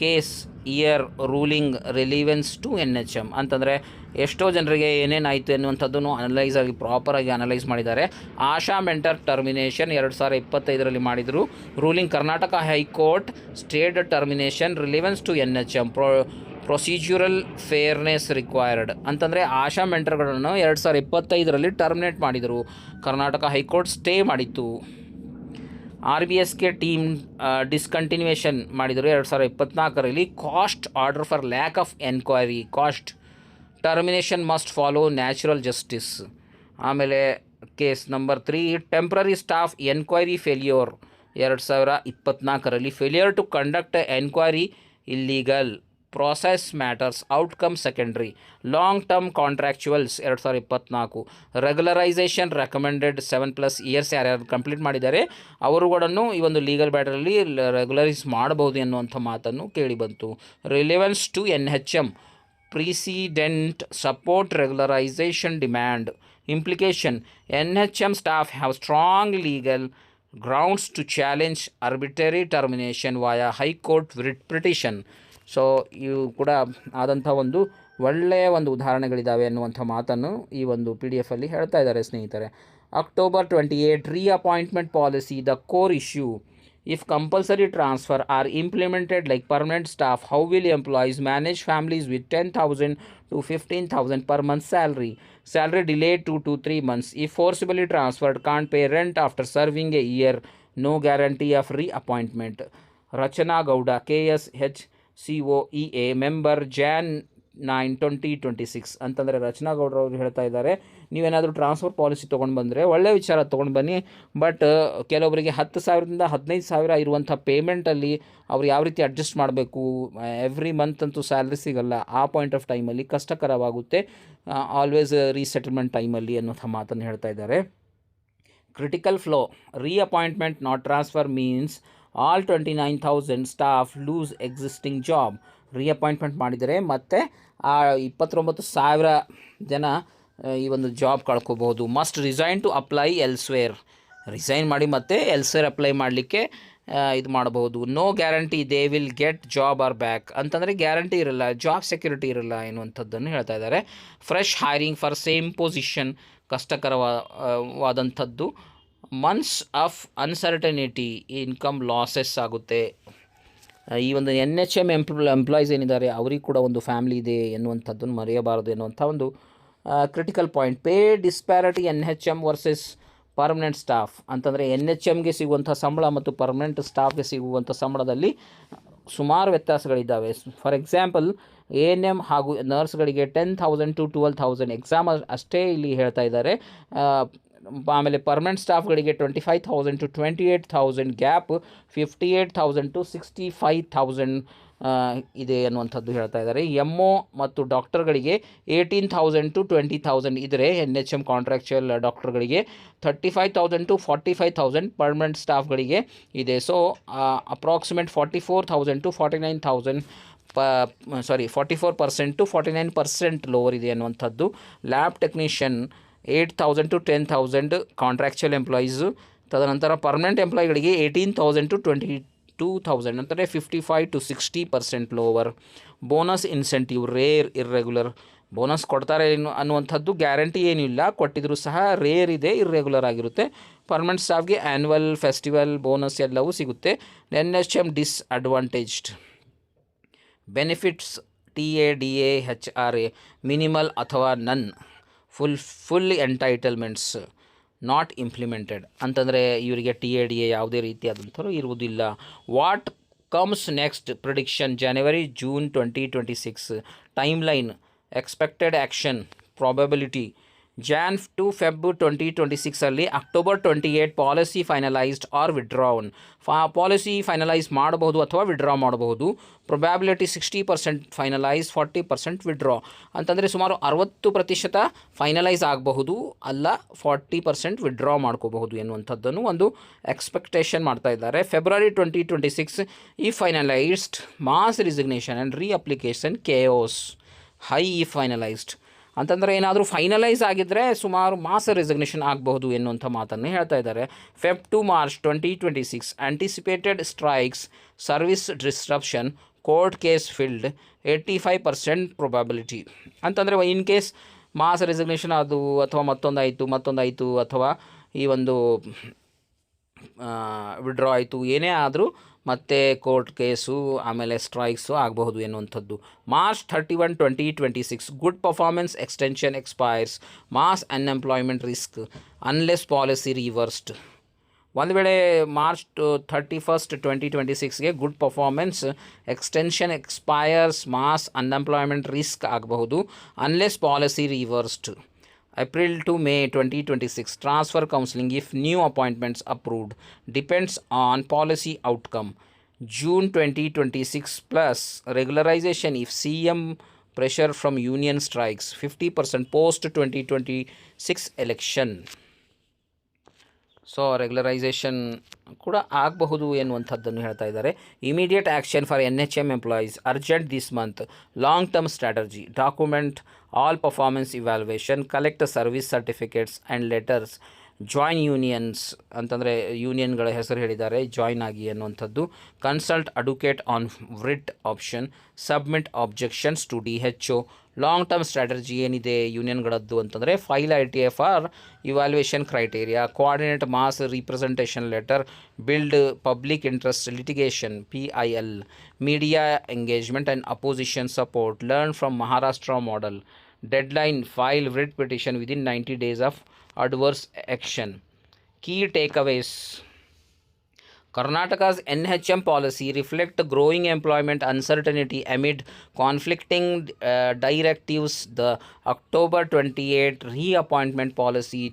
case year ruling relevance to NHM. ಅಂತಂದರೆ ಎಷ್ಟೋ ಜನರಿಗೆ ಏನೇನಾಯಿತು ಎನ್ನುವಂಥದ್ದನ್ನು ಅನಲೈಸಾಗಿ ಪ್ರಾಪರಾಗಿ ಅನಲೈಸ್ ಮಾಡಿದ್ದಾರೆ. ಆಶಾ ಮೆಂಟರ್ ಟರ್ಮಿನೇಷನ್ 2025 ಮಾಡಿದರು. Ruling Karnataka high court state termination relevance to NHM procedural fairness required. ಅಂತಂದರೆ ಆಶಾ ಮೆಂಟರ್ಗಳನ್ನು 2025 ಟರ್ಮಿನೇಟ್ ಮಾಡಿದರು, ಕರ್ನಾಟಕ ಹೈಕೋರ್ಟ್ ಸ್ಟೇ ಮಾಡಿತ್ತು. RBSK ಟೀಮ್ ಡಿಸ್ಕಂಟಿನ್ಯೂಯೇಷನ್ ಮಾಡಿದರು 2024. Cost order for lack of enquiry cost termination must follow natural justice. ಆಮೇಲೆ case number 3 temporary staff enquiry failure 2024. Failure to conduct enquiry illegal process matters outcome secondary. long term contractuals 2024. regularization recommended 7+ years ಯಾರ್ಯಾರು complete ಮಾಡಿದ್ದಾರೆ ಅವರುಗಳನ್ನು ಈ ಒಂದು legal ಬ್ಯಾಟರಲ್ಲಿ regularise ಮಾಡಬಹುದು ಎನ್ನುವಂಥ ಮಾತನ್ನು ಕೇಳಿ ಬಂತು. Relevance to NHM precedent support regularization demand. implication NHM staff have strong legal grounds to challenge arbitrary termination via high court writ petition. So ಇವು ಕೂಡ ಆದಂಥ ಒಂದು ಒಳ್ಳೆಯ ಒಂದು ಉದಾಹರಣೆಗಳಿದ್ದಾವೆ ಅನ್ನುವಂಥ ಮಾತನ್ನು ಈ ಒಂದು PDF ಅಲ್ಲಿ ಹೇಳ್ತಾ ಇದ್ದಾರೆ ಸ್ನೇಹಿತರೆ. October 28 reappointment policy the core issue. If compulsory transfer are implemented like permanent staff, how will employees manage families with 10,000 to 15,000 per month salary delayed 2 to 3 months. if forcibly transferred, can't pay rent after serving a year, no guarantee of reappointment. Rachana Gowda KSHCOEA member Jan 9/2026 ಅಂತಂದರೆ ರಚನಾ ಗೌಡ್ರು ಅವರು ಹೇಳ್ತಾ ಇದ್ದಾರೆ, ನೀವೇನಾದರೂ transfer policy ತೊಗೊಂಡು ಬಂದರೆ ಒಳ್ಳೆಯ ವಿಚಾರ ತೊಗೊಂಡು ಬನ್ನಿ, ಬಟ್ ಕೆಲವೊಬ್ಬರಿಗೆ 10,000ದಿಂದ 15,000 ಇರುವಂಥ ಪೇಮೆಂಟಲ್ಲಿ ಅವ್ರು ಯಾವ ರೀತಿ ಅಡ್ಜಸ್ಟ್ ಮಾಡಬೇಕು, ಎವ್ರಿ ಮಂತ್ ಅಂತೂ ಸ್ಯಾಲ್ರಿ ಸಿಗಲ್ಲ, ಆ ಪಾಯಿಂಟ್ ಆಫ್ ಟೈಮಲ್ಲಿ ಕಷ್ಟಕರವಾಗುತ್ತೆ, ಆಲ್ವೇಸ್ ರೀಸೆಟಲ್ಮೆಂಟ್ ಟೈಮಲ್ಲಿ ಅನ್ನೋಂಥ ಮಾತನ್ನು ಹೇಳ್ತಾ ಇದ್ದಾರೆ. Critical flow, reappointment not transfer means all 29,000 staff lose existing job. Reappointment ಮಾಡಿದರೆ ಮತ್ತೆ ಆ 29,000 ಜನ ಈ ಒಂದು ಜಾಬ್ ಕಳ್ಕೊಬೋದು. Must resign to apply elsewhere, resign ಮಾಡಿ ಮತ್ತೆ ಎಲ್ಸ್ವೇರ್ ಅಪ್ಲೈ ಮಾಡಲಿಕ್ಕೆ ಇದು ಮಾಡಬಹುದು. No guarantee they will get job or back, ಅಂತಂದರೆ ಗ್ಯಾರಂಟಿ ಇರಲ್ಲ, ಜಾಬ್ ಸೆಕ್ಯೂರಿಟಿ ಇರಲ್ಲ ಎನ್ನುವಂಥದ್ದನ್ನು ಹೇಳ್ತಾ ಇದ್ದಾರೆ. Fresh hiring for same position, ಕಷ್ಟಕರವಾದಂಥದ್ದು. Months of uncertainty, income losses ಆಗುತ್ತೆ. ಈ ಒಂದು NHM ಎಂಪ್ಲಾಯೀಸ್ ಏನಿದ್ದಾರೆ ಅವರಿಗೆ ಕೂಡ ಒಂದು ಫ್ಯಾಮಿಲಿ ಇದೆ ಎನ್ನುವಂಥದ್ದನ್ನು ಮರೆಯಬಾರದು ಎನ್ನುವಂಥ ಒಂದು critical point. Pay disparity NHM versus permanent staff, ಅಂತಂದರೆ NHMಗೆ ಸಿಗುವಂಥ ಸಂಬಳ ಮತ್ತು ಪರ್ಮನೆಂಟ್ ಸ್ಟಾಫ್ಗೆ ಸಿಗುವಂಥ ಸಂಬಳದಲ್ಲಿ ಸುಮಾರು ವ್ಯತ್ಯಾಸಗಳಿದ್ದಾವೆ. ಫಾರ್ ಎಕ್ಸಾಂಪಲ್ ANM ಹಾಗೂ ನರ್ಸ್ಗಳಿಗೆ 10,000 to 12,000 ಎಕ್ಸಾಮ್ ಅಷ್ಟೇ ಇಲ್ಲಿ ಹೇಳ್ತಾ ಇದ್ದಾರೆ. ಆಮೇಲೆ ಪರ್ಮನೆಂಟ್ ಸ್ಟಾಫ್ಗಳಿಗೆ 25,000 to 28,000, ಗ್ಯಾಪ್ 58,000 to 65,000 ಇದೆ ಅನ್ನುವಂಥದ್ದು ಹೇಳ್ತಾ ಇದ್ದಾರೆ. MO ಮತ್ತು ಡಾಕ್ಟರ್ಗಳಿಗೆ 18,000 to 20,000 ಇದ್ದರೆ NHM ಕಾಂಟ್ರಾಕ್ಚುಯಲ್ ಡಾಕ್ಟರ್ಗಳಿಗೆ 35,000 to 45,000 ಪರ್ಮನೆಂಟ್ ಸ್ಟಾಫ್ಗಳಿಗೆ ಇದೆ. So approximate 44,000 to 49,000 44% to 49% lower ಇದೆ ಅನ್ನುವಂಥದ್ದು. Lab technician 8,000 to 10,000 contractual employees. ತದನಂತರ ಪರ್ಮನೆಂಟ್ ಎಂಪ್ಲಾಯಿಗಳಿಗೆ 18,000 to 22,000, ಅಂದರೆ 55 to 60% lower. Bonus incentive rare irregular, bonus ಕೊಡ್ತಾರೆ ಅನ್ನುವಂಥದ್ದು ಗ್ಯಾರಂಟಿ ಏನಿಲ್ಲ, ಕೊಟ್ಟಿದ್ರೂ ಸಹ ರೇರ್ ಇದೆ, ಇರ್ರೆಗ್ಯುಲರ್ ಆಗಿರುತ್ತೆ. ಪರ್ಮನೆಂಟ್ ಸ್ಟಾಫ್ಗೆ ಆ್ಯನ್ಯುವಲ್, ಫೆಸ್ಟಿವಲ್, ಬೋನಸ್ ಎಲ್ಲವೂ ಸಿಗುತ್ತೆ. NHM disadvantaged benefits TADA HRA minimal ಅಥವಾ ನನ್, ಫುಲ್ ಎಂಟೈಟಲ್ಮೆಂಟ್ಸ್ ನಾಟ್ ಇಂಪ್ಲಿಮೆಂಟೆಡ್, ಅಂತಂದರೆ ಇವರಿಗೆ TADA ಯಾವುದೇ ರೀತಿಯಾದಂಥವ್ರು ಇರುವುದಿಲ್ಲ. What comes next prediction January June 2026 timeline, expected action, probability. Jan to Feb 2026 ಅಲ್ಲಿ October 28 policy finalised or withdrawn, policy finalise ಮಾಡಬಹುದು ಅಥವಾ ವಿಡ್ರಾ ಮಾಡಬಹುದು. ಪ್ರೊಬ್ಯಾಬಿಲಿಟಿ 60% ಫೈನಲೈಸ್, 40% ವಿಡ್ರಾ, ಅಂತಂದರೆ ಸುಮಾರು 60% ಫೈನಲೈಸ್ ಆಗಬಹುದು, ಅಲ್ಲ 40% ವಿಡ್ರಾ ಮಾಡ್ಕೋಬಹುದು ಎನ್ನುವಂಥದ್ದನ್ನು ಒಂದು ಎಕ್ಸ್ಪೆಕ್ಟೇಷನ್ ಮಾಡ್ತಾ ಇದ್ದಾರೆ. February 2026 ಈ finalised mass resignation and reapplication chaos high ಈ ಫೈನಲೈಸ್ಡ್, ಅಂತಂದರೆ ಏನಾದರೂ ಫೈನಲೈಸ್ ಆಗಿದ್ದರೆ ಸುಮಾರು ಮಾಸ್ ರೆಸಿಗ್ನೇಷನ್ ಆಗಬಹುದು ಎನ್ನುವಂಥ ಮಾತನ್ನು ಹೇಳ್ತಾ ಇದ್ದಾರೆ. Feb to March 2026 anticipated strikes, service disruption, court case filled, 85% probability, ಅಂತಂದರೆ ಇನ್ ಕೇಸ್ ಮಾಸ್ ರೆಸಿಗ್ನೇಷನ್ ಅದು ಅಥವಾ ಮತ್ತೊಂದಾಯಿತು ಅಥವಾ ಈ ಒಂದು ವಿಡ್ರಾ ಆಯಿತು, ಏನೇ ಆದರೂ ಮತ್ತು ಕೋರ್ಟ್ ಕೇಸು ಆಮೇಲೆ ಸ್ಟ್ರೈಕ್ಸು ಆಗಬಹುದು ಎನ್ನುವಂಥದ್ದು. March 31, 2026 good performance extension expires, mass unemployment risk unless policy reversed. ಒಂದು ವೇಳೆ March 31, 2026ಗೆ good performance extension expires, mass unemployment risk ಆಗಬಹುದು unless policy reversed. April to May 2026 transfer counseling if new appointments approved depends on policy outcome. June 2026 plus regularization if CM pressure from union strikes, 50% post 2026 election. So regularisation ಕೂಡ ಆಗಬಹುದು ಎನ್ನುವಂಥದ್ದನ್ನು ಹೇಳ್ತಾ ಇದ್ದಾರೆ. Immediate action for NHM employees, urgent this month, long term strategy, document all performance evaluation, collect service certificates and letters, join unions, ಅಂತಂದರೆ ಯೂನಿಯನ್ಗಳ ಹೆಸರು ಹೇಳಿದ್ದಾರೆ, join ಆಗಿ ಅನ್ನುವಂಥದ್ದು. Consult advocate on writ option, submit objections to DHO. Long term strategy ಏನಿದೆ ಯೂನಿಯನ್ಗಳದ್ದು ಅಂತಂದರೆ file ITFR evaluation criteria, coordinate mass representation letter, build public interest litigation PIL, media engagement and opposition support, learn from Maharashtra model, deadline file writ petition within 90 days of adverse action. Key takeaways: Karnataka's NHM policy reflect growing employment uncertainty amid conflicting directives. The October 28 reappointment policy,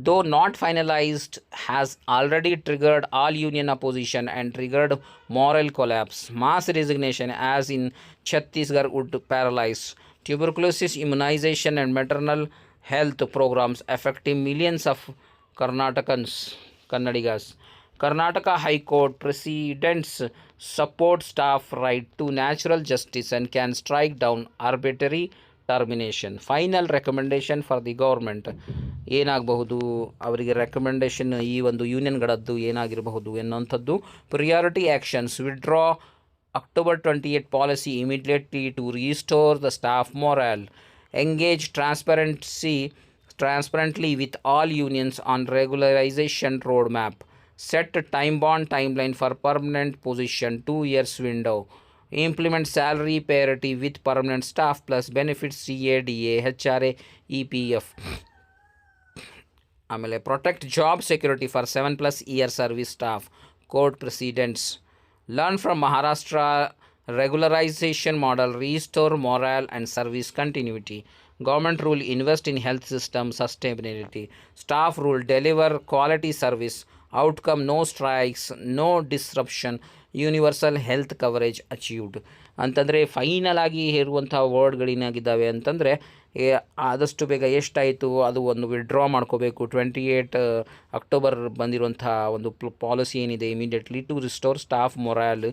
though not finalized, has already triggered all union opposition and triggered moral collapse. Mass resignation, as in Chhattisgarh, would paralyze tuberculosis immunization and maternal health programs affecting millions of Kannadigas. Karnataka High Court precedents support staff right to natural justice and can strike down arbitrary termination. Final recommendation for the government ಏನಾಗಬಹುದು, ಅವರಿಗೆ recommendation ಈ ಒಂದು ಯೂನಿಯನ್ಗಳದ್ದು ಏನಾಗಿರಬಹುದು ಎನ್ನುವಂಥದ್ದು. Priority actions: withdraw October 28 policy immediately to restore the staff morale. Engage transparently with all unions on regularization roadmap. Set time-bound timeline for permanent position, 2 years window. Implement salary parity with permanent staff plus benefits, CADA, HRA, EPF. ಆಮೇಲೆ protect job security for 7+ year service staff. Court presidents. Learn from Maharashtra regularization model, restore morale and service continuity. Government rule, invest in health system sustainability. Staff rule, deliver quality service. Outcome, no strikes, no disruption, universal health coverage achieved ಅಂತಂದರೆ final ಆಗಿ ಇರುವಂಥ ವರ್ಡ್ಗಳೇನಾಗಿದ್ದಾವೆ ಅಂತಂದರೆ ಆದಷ್ಟು ಬೇಗ ಎಷ್ಟಾಯಿತು ಅದು ಒಂದು withdraw ಮಾಡ್ಕೋಬೇಕು. 28 ಅಕ್ಟೋಬರ್ ಬಂದಿರುವಂಥ ಒಂದು ಪಾಲಿಸಿ ಏನಿದೆ, immediately to restore staff morale,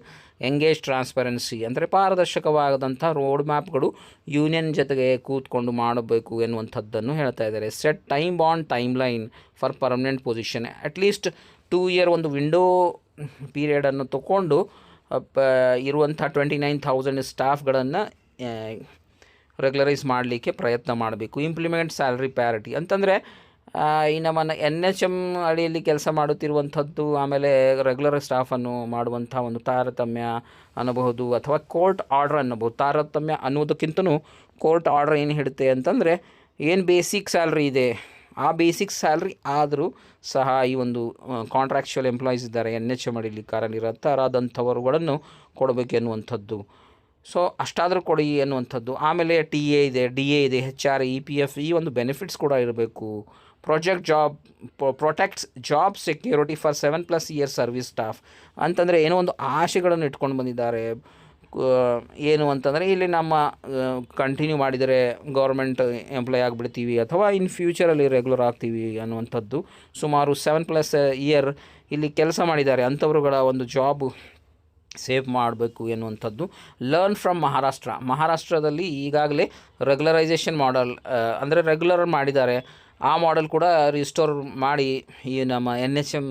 engage transparency ಅಂದರೆ ಪಾರದರ್ಶಕವಾದಂಥ ರೋಡ್ ಮ್ಯಾಪ್ಗಳು ಯೂನಿಯನ್ ಜೊತೆಗೆ ಕೂತ್ಕೊಂಡು ಮಾಡಬೇಕು ಎನ್ನುವಂಥದ್ದನ್ನು ಹೇಳ್ತಾ ಇದ್ದಾರೆ. Set time line for permanent position, at least 2 year ಒಂದು ವಿಂಡೋ ಪೀರಿಯಡನ್ನು ತಗೊಂಡು ಇರುವಂಥ 29,000 ಸ್ಟಾಫ್ಗಳನ್ನು ರೆಗ್ಯುಲರೈಸ್ ಮಾಡಲಿಕ್ಕೆ ಪ್ರಯತ್ನ ಮಾಡಬೇಕು. ಇಂಪ್ಲಿಮೆಂಟ್ ಸ್ಯಾಲ್ರಿ ಪ್ಯಾರಿಟಿ ಅಂತಂದರೆ ಈ ನಮ್ಮ NHM ಅಡಿಯಲ್ಲಿ ಕೆಲಸ ಮಾಡುತ್ತಿರುವಂಥದ್ದು, ಆಮೇಲೆ ರೆಗ್ಯುಲರ್ ಸ್ಟಾಫನ್ನು ಮಾಡುವಂಥ ಒಂದು ತಾರತಮ್ಯ ಅನ್ನಬಹುದು ಅಥವಾ ಕೋರ್ಟ್ ಆರ್ಡ್ರ್ ಅನ್ನಬಹುದು. ತಾರತಮ್ಯ ಅನ್ನೋದಕ್ಕಿಂತನೂ ಕೋರ್ಟ್ ಆರ್ಡ್ರ್ ಏನು ಹೇಳುತ್ತೆ ಅಂತಂದರೆ, ಏನು ಬೇಸಿಕ್ ಸ್ಯಾಲ್ರಿ ಇದೆ ಆ ಬೇಸಿಕ್ ಸ್ಯಾಲ್ರಿ ಆದರೂ ಸಹ ಈ ಒಂದು ಕಾಂಟ್ರಾಕ್ಚುಯಲ್ ಎಂಪ್ಲಾಯೀಸ್ ಇದ್ದಾರೆ NHM ಅಡಿಯಲ್ಲಿ ಕಾರ್ಯನಿರತರಾದಂಥವರುಗಳನ್ನು ಕೊಡಬೇಕು ಎನ್ನುವಂಥದ್ದು. ಸೊ ಅಷ್ಟಾದರೂ ಕೊಡಿ ಎನ್ನುವಂಥದ್ದು. ಆಮೇಲೆ TA ಇದೆ, DA ಇದೆ, HRA, EPF, ಈ ಒಂದು ಬೆನಿಫಿಟ್ಸ್ ಕೂಡ ಇರಬೇಕು. Protects job security for 7+ year service staff ಅಂತಂದರೆ ಏನೋ ಒಂದು ಆಶೆಗಳನ್ನು ಇಟ್ಕೊಂಡು ಬಂದಿದ್ದಾರೆ. ಏನು ಅಂತಂದರೆ ಇಲ್ಲಿ ನಮ್ಮ ಕಂಟಿನ್ಯೂ ಮಾಡಿದರೆ ಗೌರ್ಮೆಂಟ್ ಎಂಪ್ಲಾಯ್ ಆಗಿಬಿಡ್ತೀವಿ ಅಥವಾ ಇನ್ ಫ್ಯೂಚರಲ್ಲಿ ರೆಗ್ಯುಲರ್ ಆಗ್ತೀವಿ ಅನ್ನುವಂಥದ್ದು. ಸುಮಾರು 7+ year ಇಲ್ಲಿ ಕೆಲಸ ಮಾಡಿದ್ದಾರೆ, ಅಂಥವ್ರುಗಳ ಒಂದು ಜಾಬ್ ಸೇವ್ ಮಾಡಬೇಕು ಎನ್ನುವಂಥದ್ದು. ಲರ್ನ್ ಫ್ರಮ್ ಮಹಾರಾಷ್ಟ್ರದಲ್ಲಿ ಈಗಾಗಲೇ ರೆಗ್ಯುಲರೈಸೇಷನ್ ಮಾಡಲ್ ಅಂದರೆ ರೆಗ್ಯುಲರ್ ಮಾಡಿದ್ದಾರೆ, ಆ ಮಾಡೆಲ್ ಕೂಡ ರಿಸ್ಟೋರ್ ಮಾಡಿ ಈ ನಮ್ಮ NHM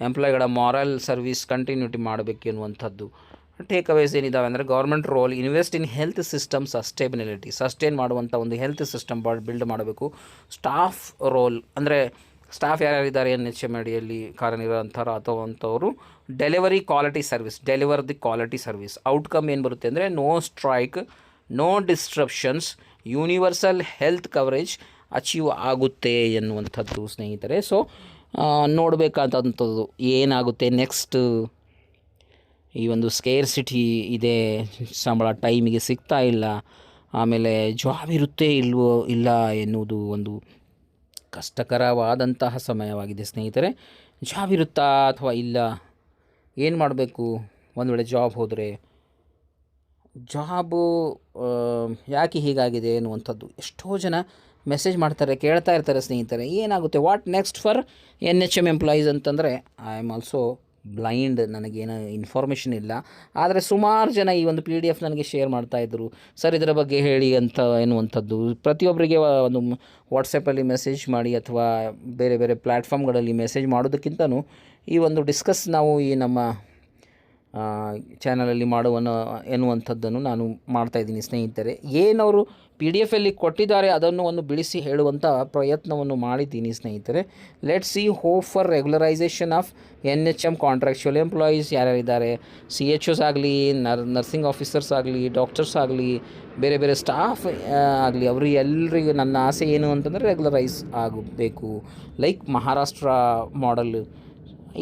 ಎಂಪ್ಲಾಯ್ಗಳ ಮಾರಲ್ ಸರ್ವಿಸ್ ಕಂಟಿನ್ಯೂಟಿ ಮಾಡಬೇಕು ಎನ್ನುವಂಥದ್ದು. ಟೇಕ್ ಅವೇಸ್ ಏನಿದ್ದಾವೆ ಅಂದರೆ, government role, invest in health system sustain ಮಾಡುವಂಥ ಒಂದು ಹೆಲ್ತ್ ಸಿಸ್ಟಮ್ ಬಿಲ್ಡ್ ಮಾಡಬೇಕು. ಸ್ಟಾಫ್ ರೋಲ್ ಅಂದರೆ ಸ್ಟಾಫ್ ಯಾರ್ಯಾರಿದ್ದಾರೆ NHM ಅಡಿಯಲ್ಲಿ ಕಾರ್ಯನಿರತರಾದಂಥವರು delivery the quality service. Outcome ಏನು ಬರುತ್ತೆ ಅಂದರೆ, no strike, no disruptions, universal health coverage achieve ಆಗುತ್ತೆ ಎನ್ನುವಂಥದ್ದು ಸ್ನೇಹಿತರೆ. ಸೊ ನೋಡಬೇಕಾದಂಥದ್ದು ಏನಾಗುತ್ತೆ ನೆಕ್ಸ್ಟ್. ಈ ಒಂದು ಸ್ಕೇರ್ಸಿಟಿ ಇದೆ, ಸಂಬಳ ಟೈಮಿಗೆ ಸಿಗ್ತಾ ಇಲ್ಲ, ಆಮೇಲೆ ಜಾಬ್ ಇರುತ್ತೆ ಇಲ್ಲ ಎನ್ನುವುದು ಒಂದು ಕಷ್ಟಕರವಾದಂತಹ ಸಮಯವಾಗಿದೆ ಸ್ನೇಹಿತರೆ. ಜಾಬ್ ಇರುತ್ತಾ ಅಥವಾ ಇಲ್ಲ, ಏನು ಮಾಡಬೇಕು? ಒಂದು ವೇಳೆ ಜಾಬ್ ಹೋದರೆ ಜಾಬು ಯಾಕೆ ಹೀಗಾಗಿದೆ ಎನ್ನುವಂಥದ್ದು ಎಷ್ಟೋ ಜನ ಮೆಸೇಜ್ ಮಾಡ್ತಾರೆ, ಕೇಳ್ತಾ ಇರ್ತಾರೆ ಸ್ನೇಹಿತರೆ, ಏನಾಗುತ್ತೆ what next for NHM employees ಅಂತಂದರೆ, ಐ ಆಮ್ ಆಲ್ಸೋ ಬ್ಲೈಂಡ್, ನನಗೇನು ಇನ್ಫಾರ್ಮೇಷನ್ ಇಲ್ಲ. ಆದರೆ ಸುಮಾರು ಜನ ಈ ಒಂದು PDF ನನಗೆ ಶೇರ್ ಮಾಡ್ತಾಯಿದ್ರು, ಸರ್ ಇದರ ಬಗ್ಗೆ ಹೇಳಿ ಅಂತ ಎನ್ನುವಂಥದ್ದು. ಪ್ರತಿಯೊಬ್ಬರಿಗೆ ಒಂದು ವಾಟ್ಸಪ್ಪಲ್ಲಿ ಮೆಸೇಜ್ ಮಾಡಿ ಅಥವಾ ಬೇರೆ ಬೇರೆ ಪ್ಲ್ಯಾಟ್ಫಾರ್ಮ್ಗಳಲ್ಲಿ ಮೆಸೇಜ್ ಮಾಡೋದಕ್ಕಿಂತನೂ ಈ ಒಂದು ಡಿಸ್ಕಸ್ ನಾವು ಈ ನಮ್ಮ ಚಾನಲಲ್ಲಿ ಮಾಡುವನು ಎನ್ನುವಂಥದ್ದನ್ನು ನಾನು ಮಾಡ್ತಾಯಿದ್ದೀನಿ ಸ್ನೇಹಿತರೆ. ಏನವರು PDF ಕೊಟ್ಟಿದ್ದಾರೆ ಅದನ್ನು ಒಂದು ಬಿಡಿಸಿ ಹೇಳುವಂಥ ಪ್ರಯತ್ನವನ್ನು ಮಾಡಿದ್ದೀನಿ ಸ್ನೇಹಿತರೆ. Let's see hope for regularisation of NHM contractual employees ಯಾರ್ಯಾರಿದ್ದಾರೆ, CHOs ಆಗಲಿ, ನರ್ಸಿಂಗ್ ಆಫೀಸರ್ಸ್ ಆಗಲಿ, ಡಾಕ್ಟರ್ಸ್ ಆಗಲಿ, ಬೇರೆ ಬೇರೆ ಸ್ಟಾಫ್ ಆಗಲಿ, ಎಲ್ರಿಗೂ ನನ್ನ ಆಸೆ ಏನು ಅಂತಂದರೆ ರೆಗ್ಯುಲರೈಸ್ ಆಗಬೇಕು, ಲೈಕ್ ಮಹಾರಾಷ್ಟ್ರ ಮಾಡಲ್.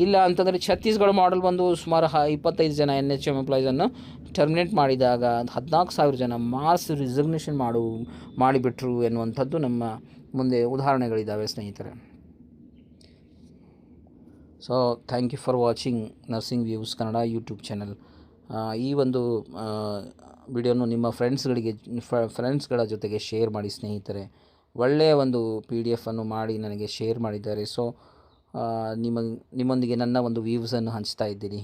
ಇಲ್ಲ ಅಂತಂದರೆ ಛತ್ತೀಸ್ಗಢ ಮಾಡೆಲ್ ಬಂದು ಸುಮಾರು 25 ಜನ NHM ಎಂಪ್ಲಾಯೀಸನ್ನು ಟರ್ಮಿನೇಟ್ ಮಾಡಿದಾಗ 14,000 ಜನ ಮಾಸ್ ರಿಸಿಗ್ನೇಷನ್ ಮಾಡಿಬಿಟ್ರು ಎನ್ನುವಂಥದ್ದು ನಮ್ಮ ಮುಂದೆ ಉದಾಹರಣೆಗಳಿದ್ದಾವೆ ಸ್ನೇಹಿತರೆ. So thank you for watching nursing views Kannada YouTube channel. ಈ ಒಂದು ವಿಡಿಯೋನು ನಿಮ್ಮ ಫ್ರೆಂಡ್ಸ್ಗಳ ಜೊತೆಗೆ ಶೇರ್ ಮಾಡಿ ಸ್ನೇಹಿತರೆ. ಒಳ್ಳೆಯ ಒಂದು PDF ಅನ್ನು ಮಾಡಿ ನನಗೆ ಶೇರ್ ಮಾಡಿದ್ದಾರೆ. ಸೊ ನಿಮ್ಮೊಂದಿಗೆ ನನ್ನ ಒಂದು ವ್ಯೂಸನ್ನು ಹಂಚ್ತಾ ಇದ್ದೀನಿ.